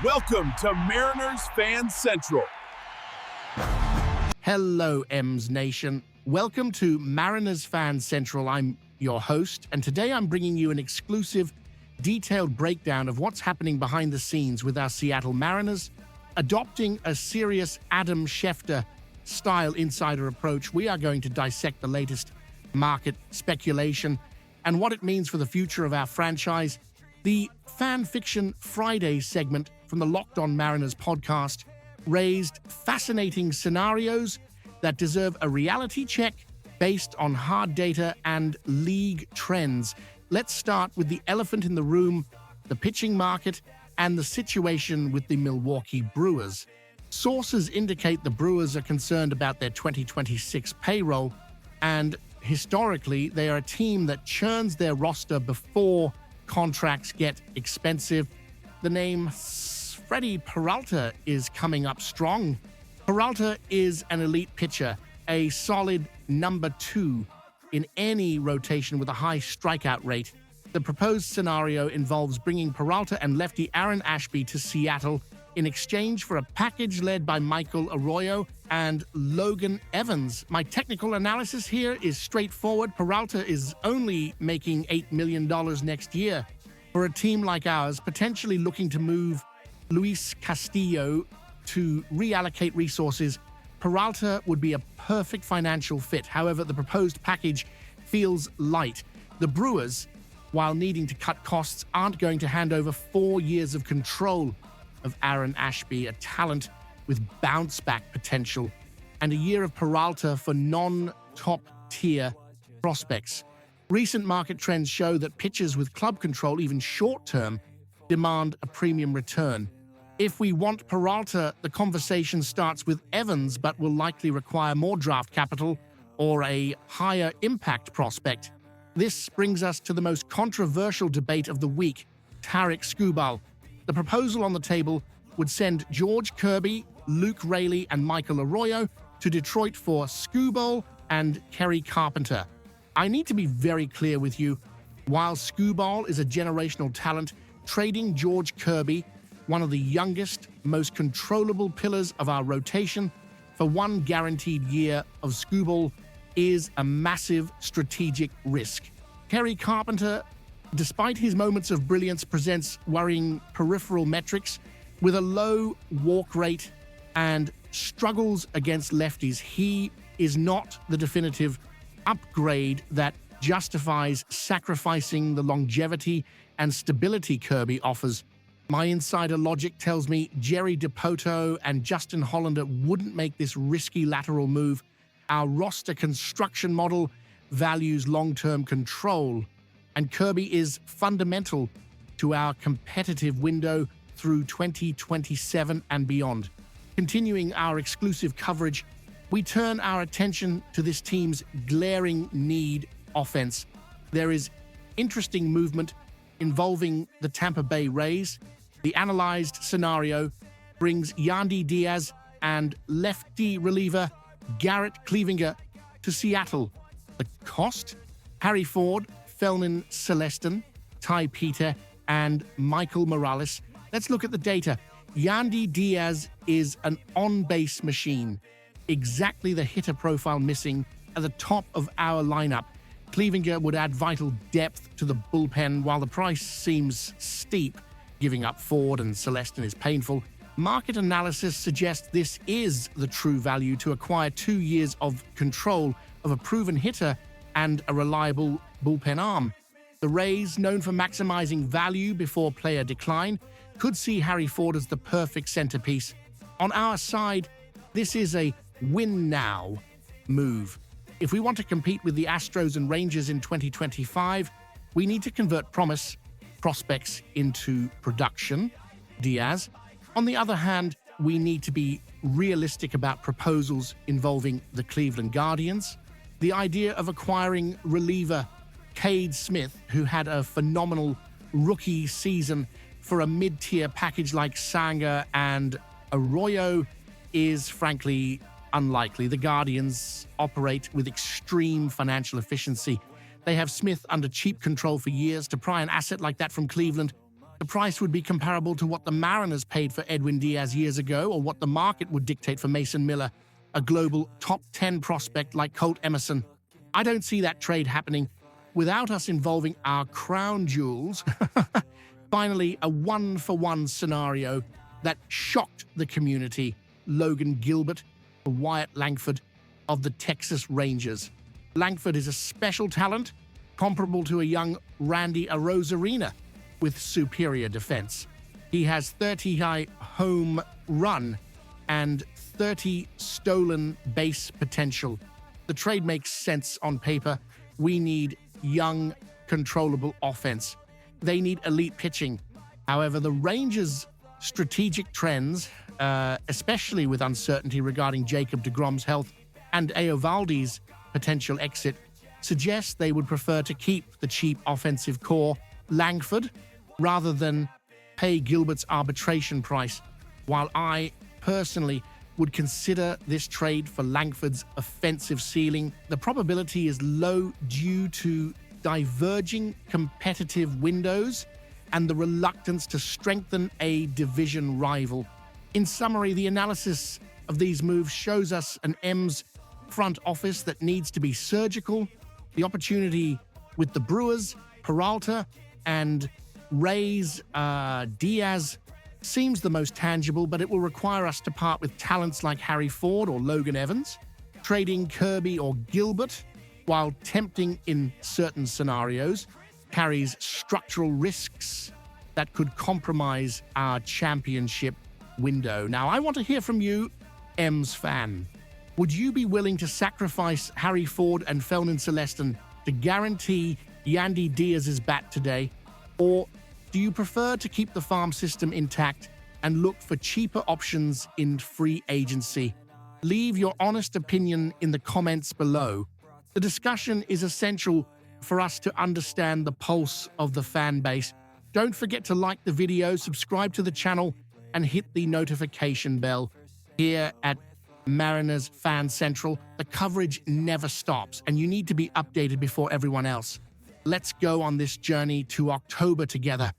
Welcome to Mariners Fan Central. Hello, M's Nation. Welcome to Mariners Fan Central. I'm your host, and today I'm bringing you an exclusive, detailed breakdown of what's happening behind the scenes with our Seattle Mariners. Adopting a serious Adam Schefter-style insider approach, we are going to dissect the latest market speculation and what it means for the future of our franchise. The Fan Fiction Friday segment from the Locked On Mariners podcast raised fascinating scenarios that deserve a reality check based on hard data and league trends. Let's start with the elephant in the room, the pitching market, and the situation with the Milwaukee Brewers. Sources indicate the Brewers are concerned about their 2026 payroll, and historically, they are a team that churns their roster before contracts get expensive. The name Freddie Peralta is coming up strong. Peralta is an elite pitcher, a solid number 2 in any rotation with a high strikeout rate. The proposed scenario involves bringing Peralta and lefty Aaron Ashby to Seattle in exchange for a package led by Michael Arroyo and Logan Evans. My technical analysis here is straightforward. Peralta is only making $8 million next year. For a team like ours, potentially looking to move Luis Castillo to reallocate resources, Peralta would be a perfect financial fit. However, the proposed package feels light. The Brewers, while needing to cut costs, aren't going to hand over 4 years of control of Aaron Ashby, a talent with bounce-back potential, and a year of Peralta for non-top-tier prospects. Recent market trends show that pitchers with club control, even short-term, demand a premium return. If we want Peralta, the conversation starts with Evans, but will likely require more draft capital or a higher impact prospect. This brings us to the most controversial debate of the week, Tarik Skubal. The proposal on the table would send George Kirby, Luke Raley, and Michael Arroyo to Detroit for Skubal and Kerry Carpenter. I need to be very clear with you. While Skubal is a generational talent, trading George Kirby, one of the youngest, most controllable pillars of our rotation, for one guaranteed year of Skubal is a massive strategic risk. Kerry Carpenter, despite his moments of brilliance, presents worrying peripheral metrics with a low walk rate and struggles against lefties. He is not the definitive upgrade that justifies sacrificing the longevity and stability Kirby offers. My insider logic tells me Jerry Dipoto and Justin Hollander wouldn't make this risky lateral move. Our roster construction model values long-term control, and Kirby is fundamental to our competitive window through 2027 and beyond. Continuing our exclusive coverage, we turn our attention to this team's glaring need: offense. There is interesting movement involving the Tampa Bay Rays. The analyzed scenario brings Yandy Diaz and lefty reliever Garrett Cleavinger to Seattle. The cost? Harry Ford, Felnin Celestin, Ty Peter, and Michael Morales. Let's look at the data. Yandy Diaz is an on-base machine, exactly the hitter profile missing at the top of our lineup. Cleavinger would add vital depth to the bullpen, while the price seems steep. Giving up Ford and Celestin is painful. Market analysis suggests this is the true value to acquire 2 years of control of a proven hitter and a reliable bullpen arm. The Rays, known for maximizing value before player decline, could see Harry Ford as the perfect centerpiece. On our side, this is a win-now move. If we want to compete with the Astros and Rangers in 2025, we need to convert prospects into production. Diaz. On the other hand, we need to be realistic about proposals involving the Cleveland Guardians. The idea of acquiring reliever Cade Smith, who had a phenomenal rookie season, for a mid-tier package like Sanger and Arroyo is frankly unlikely. The Guardians operate with extreme financial efficiency. They have Smith under cheap control for years. To pry an asset like that from Cleveland The price would be comparable to what the Mariners paid for Edwin Diaz years ago, or what the market would dictate for Mason Miller, a global top 10 prospect like Colt Emerson. I don't see that trade happening without us involving our crown jewels. Finally, a one-for-one scenario that shocked the community. Logan Gilbert for Wyatt Langford of the Texas Rangers. Langford is a special talent, comparable to a young Randy Arozarena with superior defense. He has 30 home run and 30 stolen base potential. The trade makes sense on paper. We need young, controllable offense. They need elite pitching. However, the Rangers' strategic trends, especially with uncertainty regarding Jacob deGrom's health and Eovaldi's potential exit, suggest they would prefer to keep the cheap offensive core, Langford, rather than pay Gilbert's arbitration price, while I personally would consider this trade for Langford's offensive ceiling. The probability is low due to diverging competitive windows and the reluctance to strengthen a division rival. In summary, the analysis of these moves shows us an M's front office that needs to be surgical. The opportunity with the Brewers, Peralta, and Rays Diaz seems the most tangible, but it will require us to part with talents like Harry Ford or Logan Evans. Trading Kirby or Gilbert, while tempting in certain scenarios, carries structural risks that could compromise our championship window. Now, I want to hear from you, M's fan. Would you be willing to sacrifice Harry Ford and Felnin Celestin to guarantee Yandy Diaz's bat today? Or do you prefer to keep the farm system intact and look for cheaper options in free agency? Leave your honest opinion in the comments below. The discussion is essential for us to understand the pulse of the fan base. Don't forget to like the video, subscribe to the channel, and hit the notification bell. Here at Mariners Fan Central, the coverage never stops, and you need to be updated before everyone else. Let's go on this journey to October together.